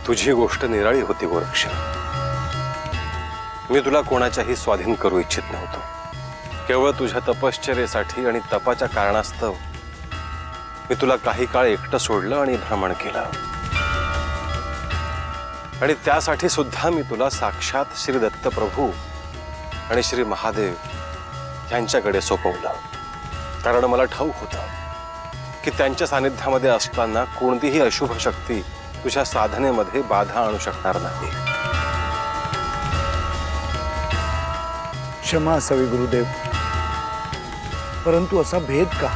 तुझी गोष्ट निराळी होती गोरक्ष। मी तुला कोणाच्याही स्वाधीन करू इच्छित नव्हतो। केवळ तुझ्या तपश्चर्येसाठी आणि तपाच्या कारणास्तव मी तुला काही काळ एकटं सोडलं आणि भ्रमण केलं। आणि त्यासाठी सुद्धा मी तुला साक्षात श्री दत्तप्रभू आणि श्री महादेव यांच्याकडे सोपवलं। कारण मला ठाऊक होतं की त्यांच्या सानिध्यामध्ये असताना कोणतीही अशुभ शक्ती तुझ्या साधनेमध्ये बाधा आणू शकणार नाही। क्षमा असावी गुरुदेव, परंतु असा भेद का?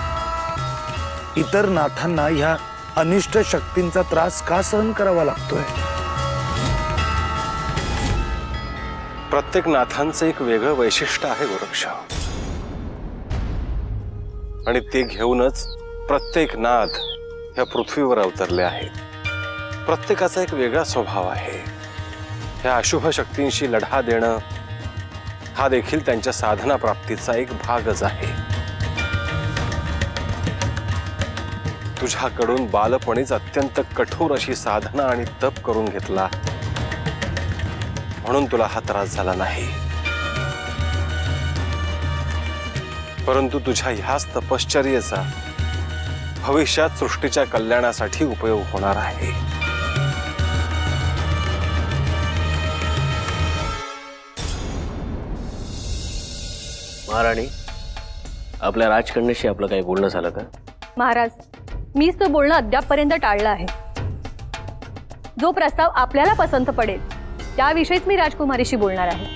इतर नाथांना ह्या अनिष्ट शक्तींचा त्रास का सहन करावा लागतोय? प्रत्येक नाथांचं एक वेगळं वैशिष्ट्य आहे गोरक्ष, आणि ते घेऊनच प्रत्येक नाथ ह्या पृथ्वीवर अवतरले आहेत। प्रत्येकाचा एक वेगळा स्वभाव आहे। ह्या अशुभ शक्तींशी लढा देणं हा देखील त्यांच्या साधना प्राप्तीचा एक भागच आहे। तुझ्याकडून बालपणीच अत्यंत कठोर अशी साधना आणि तप करून घेतला म्हणून तुला हा त्रास झाला नाही, परंतु तुझ्या ह्याच तपश्चर्येचा भविष्यात सृष्टीच्या कल्याणासाठी उपयोग होणार आहे। महाराणी, आपल्या राजकन्याशी आपलं काही बोलणं झालं का? महाराज, मीच तो बोलणं अद्यापपर्यंत टाळलं आहे। जो प्रस्ताव आपल्याला पसंत पडेल त्याविषयीच मी राजकुमारीशी बोलणार आहे।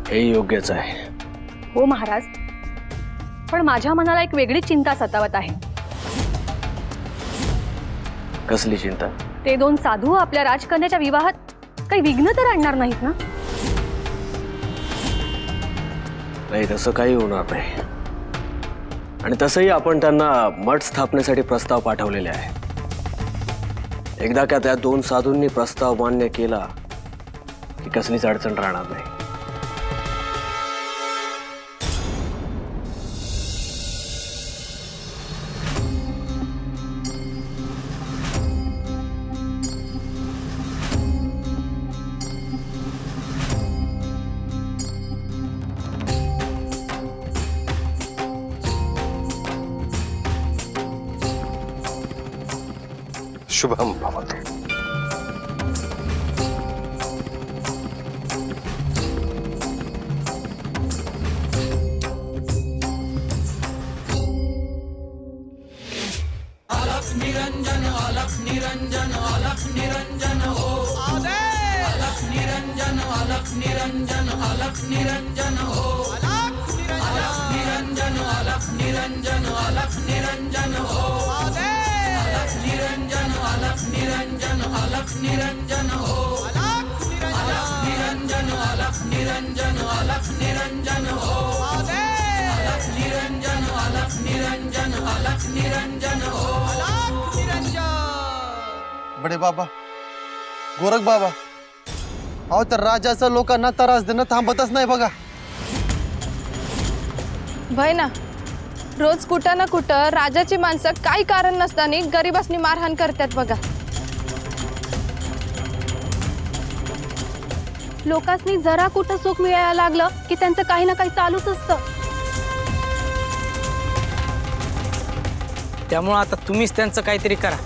हे योग्यच आहे। हो महाराज, पण माझ्या मनाला एक वेगळी चिंता सतावत आहे। कसली चिंता? ते दोन साधू आपल्या राजकन्याच्या विवाहात काही विघ्न तर आणणार नाहीत ना? नाही, तसं काही होणार नाही। आणि तसंही आपण त्यांना मठ स्थापनेसाठी प्रस्ताव पाठवलेले आहे। एकदा का त्या दोन साधूंनी प्रस्ताव मान्य केला की कसलीच अडचण राहणार नाही। शुभम भवतु। अलख निरंजन अलख निरंजन अलख निरंजन हो अलख निरंजन अलख निरंजन अलख निरंजन हो अलख निरंजन अलख निरंजन अलख निरंजन हो अलख निरंजन अलख निरंजन अलख निरंजन हो अलख निरंजन अलख निरंजन अलख निरंजन हो अलख निरंजन अलख निरंजन अलख निरंजन हो अलख निरंजन। बडे बाबा, गोरख बाबा, अहो तर राजाचं लोकांना त्रास देणं थांबतच नाही बघा। भय ना, रोज कुठं ना कुठं राजाची माणसं काही कारण नसताना गरिबांनी मारहाण करतात बघा। लोकांनी जरा कुठं सुख मिळायला लागलं की त्यांचं काही ना काही चालूच असतं। त्यामुळे आता तुम्हीच त्यांचं काहीतरी करा।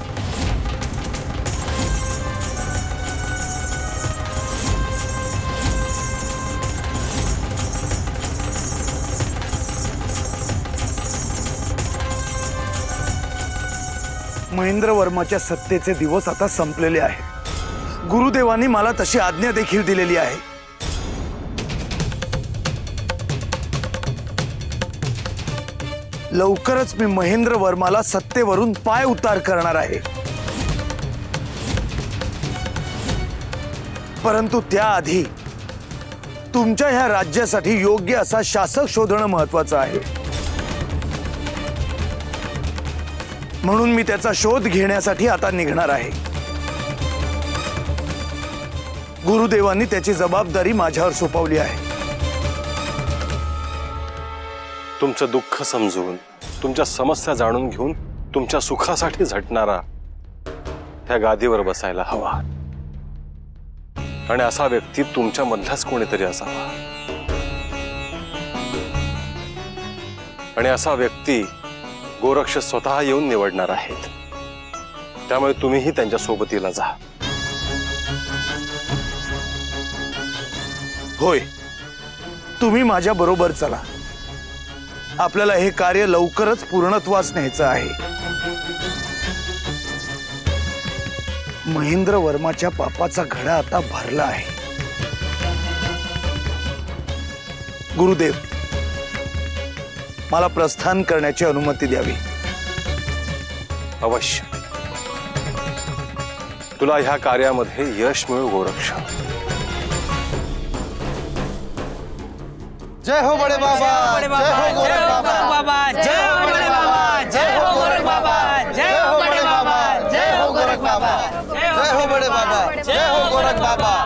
महेंद्र वर्माच्या सत्तेचे दिवस आता संपलेले आहेत। गुरुदेवांनी मला तशी आज्ञा देखील दिलेली आहे। लवकरच मी महेंद्र वर्माला सत्तेवरून पाय उतार करणार आहे, परंतु त्याआधी तुमच्या ह्या राज्यासाठी योग्य असा शासक शोधणं महत्त्वाचं आहे। म्हणून मी त्याचा शोध घेण्यासाठी आता निघणार आहे। गुरुदेवांनी त्याची जबाबदारी माझ्यावर सोपवली आहे। तुमचं दुःख समजून, तुमच्या समस्या जाणून घेऊन तुमच्या सुखासाठी झटणारा त्या गादीवर बसायला हवा आणि असा व्यक्ती तुमच्या मधलाच कोणीतरी असावा आणि असा व्यक्ती गोरक्ष स्वतः येऊन निवडणार आहेत. त्यामुळे तुम्हीही त्यांच्या सोबतीला जा. होय, तुम्ही माझ्या बरोबर चला. आपल्याला हे कार्य लवकरच पूर्णत्वास न्यायचं आहे. महेंद्र वर्माच्या पापाचा घडा आता भरला आहे. गुरुदेव, मला प्रस्थान करण्याची अनुमती द्यावी. अवश्य. तुला ह्या कार्यामध्ये यश मिळो गोरक्ष. जय हो बड़े बाबा, जय हो गोरख बाबा, जय हो बड़े बाबा, जय हो गोरख बाबा, जय हो बड़े बाबा, जय हो गोरख बाबा, जय हो बड़े बाबा, जय हो गोरख बाबा.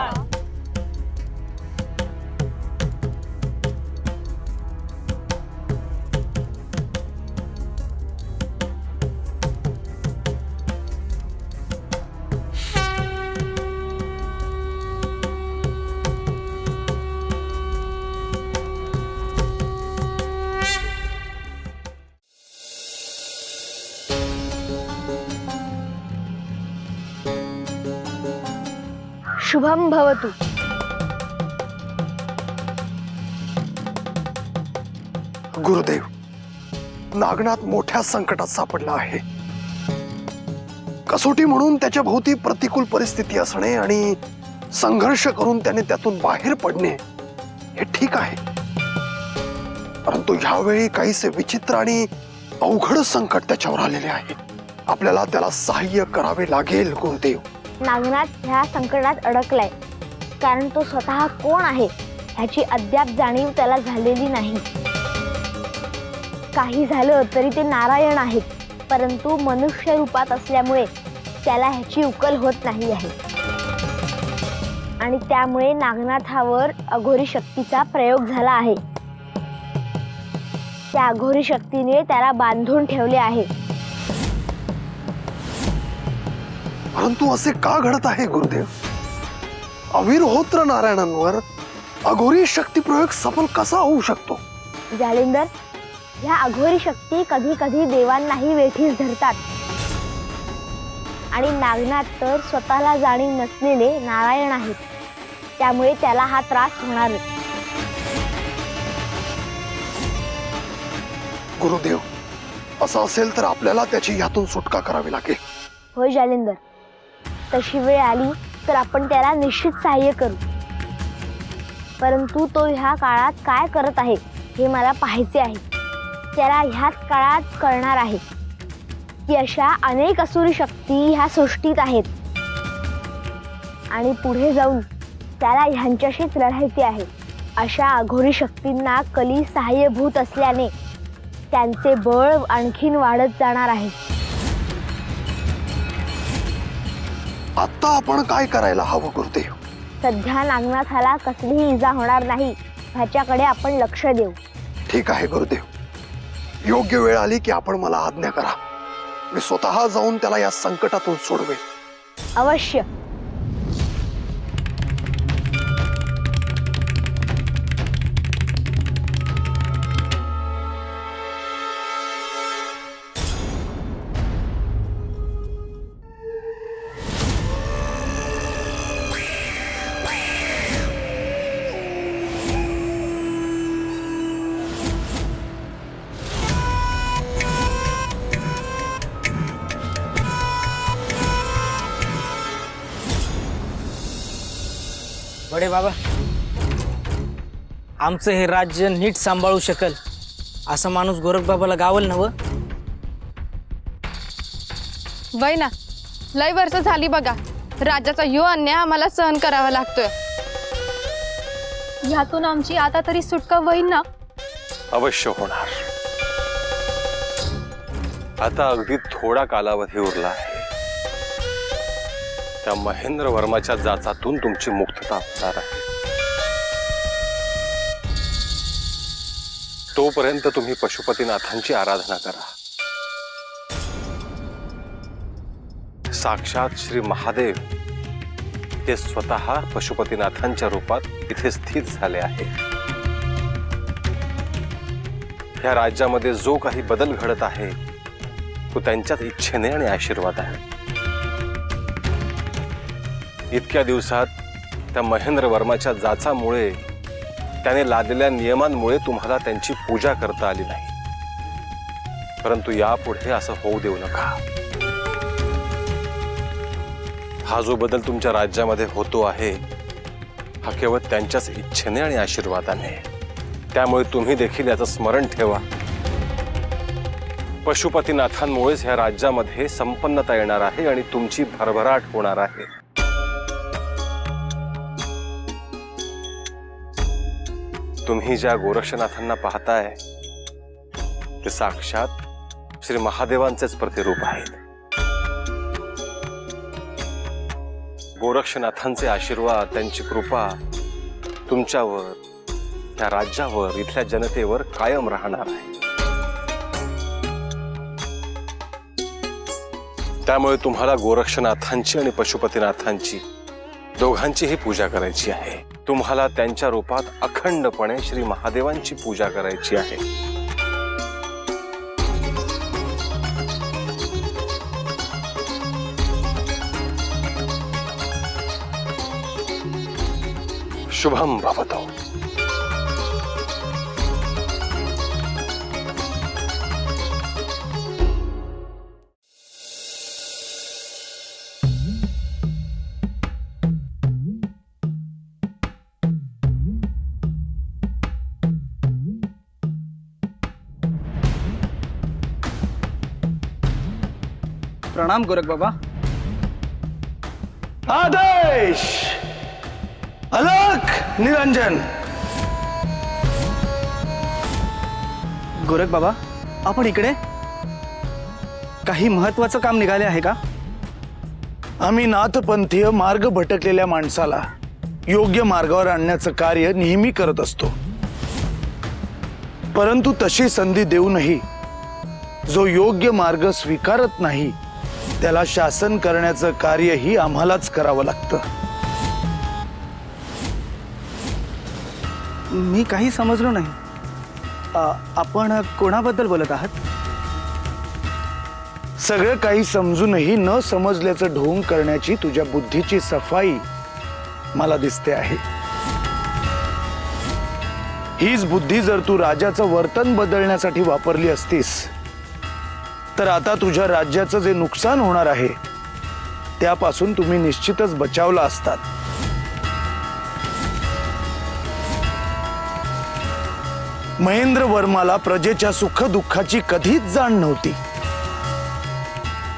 शुभम भवतु. गुरुदेव, नागनाथ मोठ्या संकटात सापडला आहे. कसोटी म्हणून त्याच्या भोवती प्रतिकूल परिस्थिती असणे आणि संघर्ष करून त्याने त्यातून बाहेर पडणे हे ठीक आहे, परंतु ह्यावेळी काहीसे विचित्र आणि अवघड संकट त्याच्यावर आलेले आहे. आपल्याला त्याला सहाय्य करावे लागेल गुरुदेव. नागनाथ ह्या संकटात अडकलाय कारण तो स्वतः कोण आहे ह्याची अद्याप जाणीव त्याला झालेली नाही. काही झालं तरी ते नारायण आहेत, परंतु मनुष्य रूपात असल्यामुळे त्याला ह्याची उकल होत नाही आहे आणि त्यामुळे नागनाथावर अघोरी शक्तीचा प्रयोग झाला आहे. त्या अघोरी शक्तीने त्याला बांधून ठेवले आहे. परंतु असे का घडत आहे गुरुदेव? अविरहोत्र नारायणांवर अघोरी शक्ती प्रयोग सफल कसा होऊ शकतो? जालिंदर, ह्या अघोरी शक्ती कधी कधी देवांनाही वेठीस धरतात आणि नागनाथ तर स्वतःला जाणीव नसलेले नारायण आहेत, त्यामुळे त्याला हा त्रास होणार. गुरुदेव, असं असेल तर आपल्याला त्याची यातून सुटका करावी लागेल. होय जालिंदर, तशी वेळ आली तर आपण त्याला निश्चित सहाय्य करू, परंतु तो ह्या काळात काय करत आहे हे मला पाहायचे आहे. त्याला ह्याच काळात कळणार आहे की अशा अनेक असुरी शक्ती ह्या सृष्टीत आहेत आणि पुढे जाऊन त्याला ह्यांच्याशीच लढायचे आहे. अशा अघोरी शक्तींना कली सहाय्यभूत असल्याने त्यांचे बळ आणखीन वाढत जाणार आहे. आता आपण काय करायला हवं गुरुदेव? सध्या नागनाथाला कसलीही इजा होणार नाही ह्याच्याकडे आपण लक्ष देऊ. ठीक आहे गुरुदेव, योग्य वेळ आली की आपण मला आज्ञा करा. मी स्वतः जाऊन त्याला या संकटातून सोडवेन. अवश्य. बडे बाबा, आमचं हे राज्य नीट सांभाळू शकल असा माणूस गोरख बाबाला गावल नव. वय ना, लय वर्ष झाली बघा राजाचा यो अन्याय आम्हाला सहन करावा लागतोय. ह्यातून आमची आता तरी सुटका होईल ना? अवश्य होणार. आता अगदी थोडा कालावधी उरला आहे. त्या महेंद्र वर्माच्या जाचातून तुमची मुक्तता होणार आहे. तोपर्यंत तुम्ही पशुपतीनाथांची आराधना करा. साक्षात श्री महादेव ते स्वतः पशुपतीनाथांच्या रूपात इथे स्थित झाले आहे। या राज्यामध्ये जो काही बदल घडत आहे तो त्यांच्याच इच्छेने आणि आशीर्वाद आहे। इतक्या दिवसात त्या महेंद्र वर्माच्या जाचामुळे त्याने लादलेल्या नियमांमुळे तुम्हाला त्यांची पूजा करता आली नाही, परंतु यापुढे असं होऊ देऊ नका। हा जो बदल तुमच्या राज्यामध्ये होतो आहे हा केवळ त्यांच्याच इच्छेने आणि आशीर्वादाने, त्यामुळे तुम्ही देखील याचं स्मरण ठेवा। पशुपतीनाथांमुळेच ह्या राज्यामध्ये संपन्नता येणार आहे आणि तुमची भरभराट होणार आहे। तुम्ही ज्या गोरक्षनाथांना पाहताय ते साक्षात श्री महादेवांचेच प्रतिरूप आहेत। गोरक्षनाथांचे आशीर्वाद, त्यांची कृपा तुमच्यावर, त्या राज्यावर, इथल्या जनतेवर कायम राहणार आहे। त्यामुळे तुम्हाला गोरक्षनाथांची आणि पशुपतीनाथांची दोघांचीही पूजा करायची आहे। तुम्हाला त्यांच्या रूपात अखंडपणे श्री महादेवांची पूजा करायची आहे। शुभम भवतु। प्रणाम गोरख बाबा। आदेश अलख निरंजन। गोरख बाबा, आपण इकडे काही महत्वाचं काम निघाले आहे का? आम्ही नाथपंथीय मार्ग भटकलेल्या माणसाला योग्य मार्गावर आणण्याचं कार्य नेहमी करत असतो, परंतु तशी संधी देऊनही जो योग्य मार्ग स्वीकारत नाही त्याला शासन करण्याचं कार्यही आम्हालाच करावं लागतं। मी काही समजलो नाही। आपण कोणाबद्दल बोलत आहात? सगळं काही समजूनही न समजल्याचं ढोंग करण्याची तुझ्या बुद्धीची सफाई मला दिसते आहे। हीच बुद्धी जर तू राजाचं वर्तन बदलण्यासाठी वापरली असतीस तर आता तुझ्या राज्याचं जे नुकसान होणार आहे त्यापासून तुम्ही निश्चितच बचावला असतात। महेंद्र वर्माला प्रजेच्या सुख दुःखाची कधीच जाण नव्हती।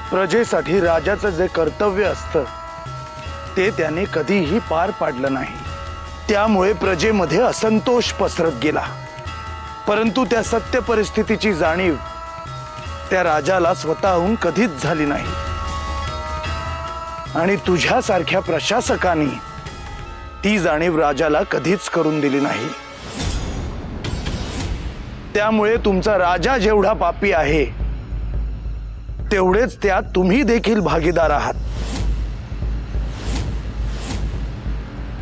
प्रजेसाठी राजाचं जे कर्तव्य असतं ते त्याने कधीही पार पाडलं नाही, त्यामुळे प्रजेमध्ये असंतोष पसरत गेला। परंतु त्या सत्य परिस्थितीची जाणीव त्या राजाला स्वतःहून कधीच झाली नाही आणि तुझ्यासारख्या प्रशासकांनी ती जाणीव राजाला कधीच करून दिली नाही। त्यामुळे तुमचा राजा जेवढा पापी आहे तेवढेच त्यात तुम्ही देखील भागीदार आहात।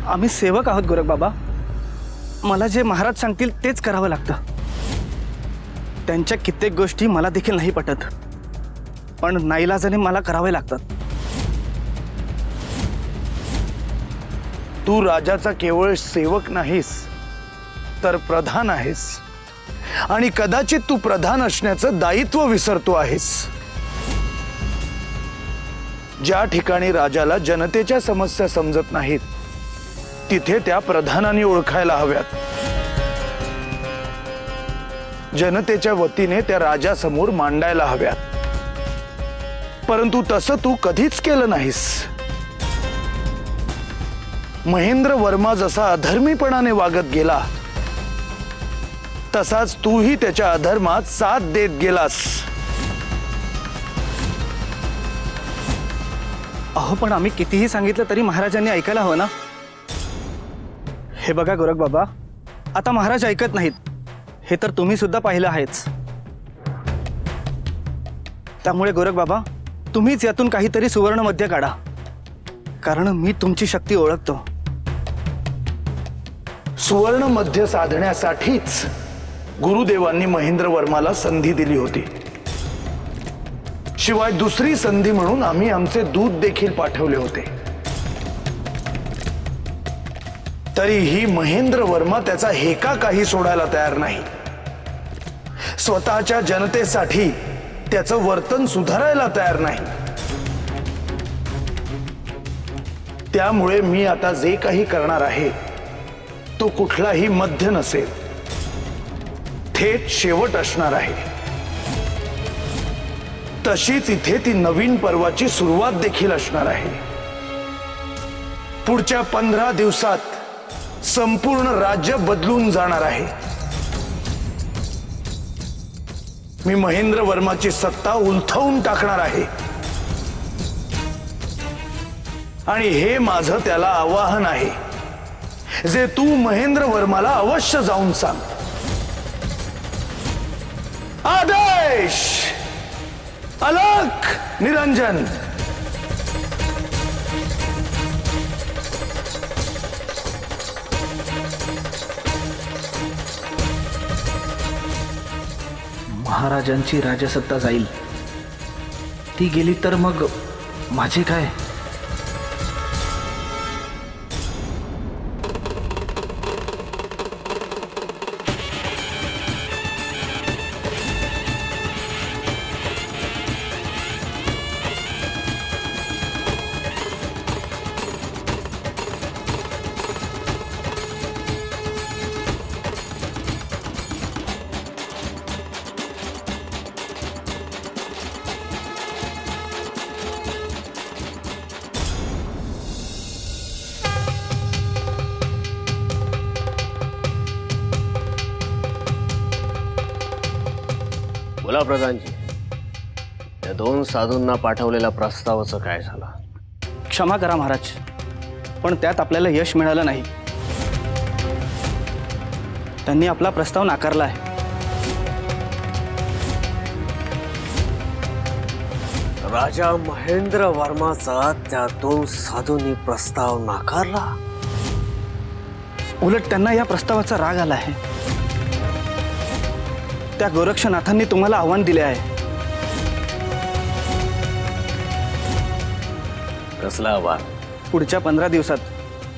आम्ही सेवक आहोत गोरख बाबा। मला जे महाराज सांगतील तेच करावं लागतं। त्यांच्या कित्येक गोष्टी मला देखील नाही पटत, पण नाईलाजाने मला करावे लागतात। तू राजाचा केवळ सेवक नाहीस तर प्रधान आहेस आणि कदाचित तू प्रधान असण्याचं दायित्व विसरतो आहेस। ज्या ठिकाणी राजाला जनतेच्या समस्या समजत नाहीत तिथे त्या प्रधानांनी ओळखायला हव्यात। जनतेच्या वतीने त्या राजासमोर मांडायला हव्यात, परंतु तसं तू कधीच केलं नाहीस। महेंद्र वर्मा जसा अधर्मीपणाने वागत गेला तसाच तूही त्याच्या अधर्मात साथ देत गेलास। अहो, पण आम्ही कितीही सांगितलं तरी महाराजांनी ऐकायला हवं ना। हे बघा गोरख बाबा, आता महाराज ऐकत नाहीत हे तर तुम्ही सुद्धा पाहिलं आहेच। त्यामुळे गोरख बाबा, तुम्हीच यातून काहीतरी सुवर्ण मध्य काढा, कारण मी तुमची शक्ती ओळखतो. सुवर्ण मध्य साधण्यासाठीच गुरुदेवांनी महेंद्र वर्माला संधी दिली होती. शिवाय दुसरी संधी म्हणून आम्ही आमचे दूत देखील पाठवले होते. तरीही महेंद्र वर्मा त्याचा हेका काही सोडायला तयार नाही. स्वतःच्या जनतेसाठी त्याचं वर्तन सुधारायला तयार नाही. त्यामुळे मी आता जे काही करणार आहे तो कुठलाही मध्य नसेल, थेट शेवट असणार आहे. तशीच इथे ती नवीन पर्वाची सुरुवात देखील असणार आहे. पुढच्या 15 दिवसात संपूर्ण राज्य बदलून जाणार आहे. मी महेंद्र वर्माची सत्ता उलथवून टाकणार आहे. आणि हे माझं त्याला आवाहन आहे, जे तू महेंद्र वर्माला अवश्य जाऊन सांग. आदेश! अलख निरंजन! महाराजांची राजसत्ता जाईल, ती गेली तर मग माझे काय? बोला प्रधानजी, या 2 साधूंना पाठवलेल्या प्रस्तावाचं काय झालं? क्षमा करा महाराज, पण त्यात आपल्याला यश मिळालं नाही. त्यांनी आपला प्रस्ताव नाकारला आहे. राजा महेंद्र वर्माचा त्या 2 साधूंनी प्रस्ताव नाकारला? उलट त्यांना या प्रस्तावाचा राग आला आहे. त्या गोरक्षनाथांनी तुम्हाला आव्हान दिले आहे. कसला आव्हान? पुढच्या 15 दिवसात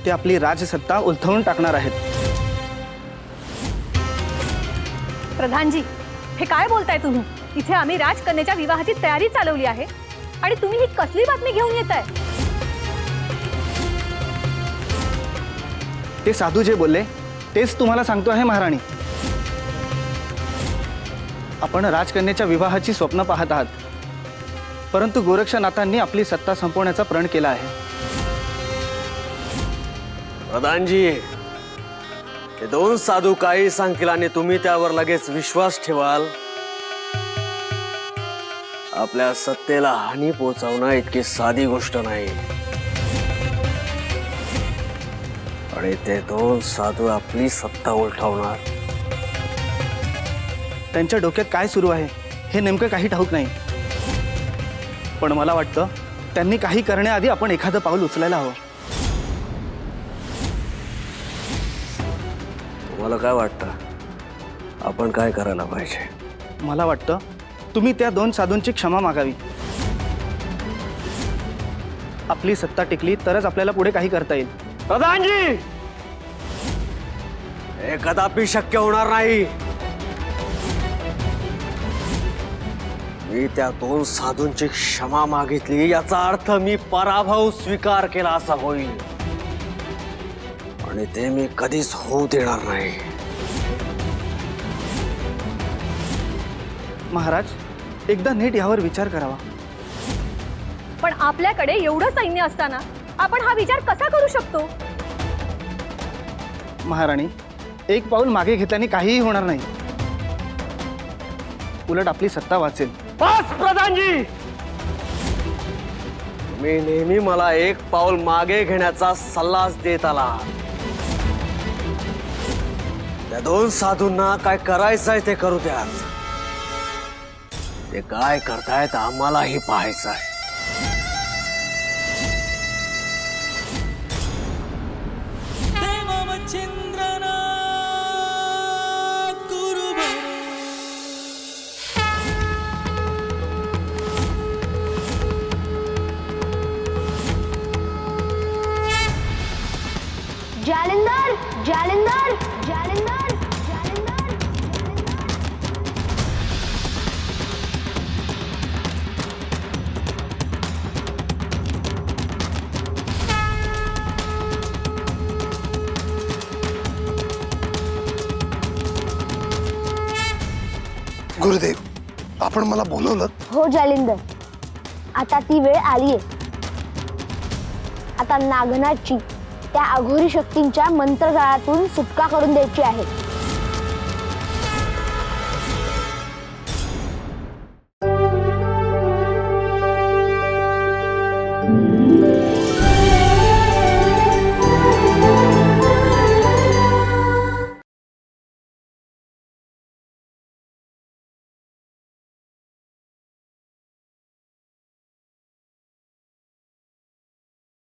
ते आपली राजसत्ता उलथवून टाकणार आहेत. प्रधानजी, हे काय बोलताय तुम्ही? इथे आम्ही राजकन्याच्या विवाहाची तयारी चालवली आहे आणि तुम्ही ही कसली बातमी घेऊन येताय? ते साधू जे बोलले तेच तुम्हाला सांगतो आहे महाराणी. आपण राजकन्याच्या विवाहाची स्वप्न पाहत आहात, परंतु गोरक्षनाथांनी आपली सत्ता संपवण्याचा प्रण केला आहे. प्रधानजी, हे 2 साधू काही सांगतील आणि तुम्ही त्यावर लगेच विश्वास ठेवाल? आपल्या सत्तेला हानी पोहोचवणं इतकी साधी गोष्ट नाही. आणि ते 2 साधू आपली सत्ता उलटवणार. त्यांच्या डोक्यात काय सुरू आहे हे नेमकं काही ठाऊक नाही, पण मला वाटतं त्यांनी काही करण्याआधी आपण एखादं पाऊल उचलायला हवं. तुम्हाला काय वाटतं, आपण काय करायला पाहिजे? मला वाटतं तुम्ही त्या 2 साधूंची क्षमा मागावी. आपली सत्ता टिकली तरच आपल्याला पुढे काही करता येईल. प्रधानजी, हे कदापि शक्य होणार नाही. मी त्या 2 साधूंची क्षमा मागितली याचा अर्थ मी पराभव स्वीकार केला असा होईल, आणि ते मी कधीच होऊ देणार नाही. महाराज, एकदा नीट यावर विचार करावा. पण आपल्याकडे एवढं सैन्य असताना आपण हा विचार कसा करू शकतो? महाराणी, एक पाऊल मागे घेतल्याने काहीही होणार नाही. उलट आपली सत्ता वाचेल. प्रधानजी, मी नेहमी मला एक पाऊल मागे घेण्याचा सल्लाच देत आला. त्या 2 साधूंना काय करायचंय ते करू द्या. ते काय करतायत आम्हालाही पाहायचं आहे. गुरुदेव आपण मला बोलवलं. हो जालिंदर, आता ती वेळ आलीये. आता नागनाथची त्या अघोरी शक्तींच्या मंत्रजाळातून सुटका करून द्यायची आहे.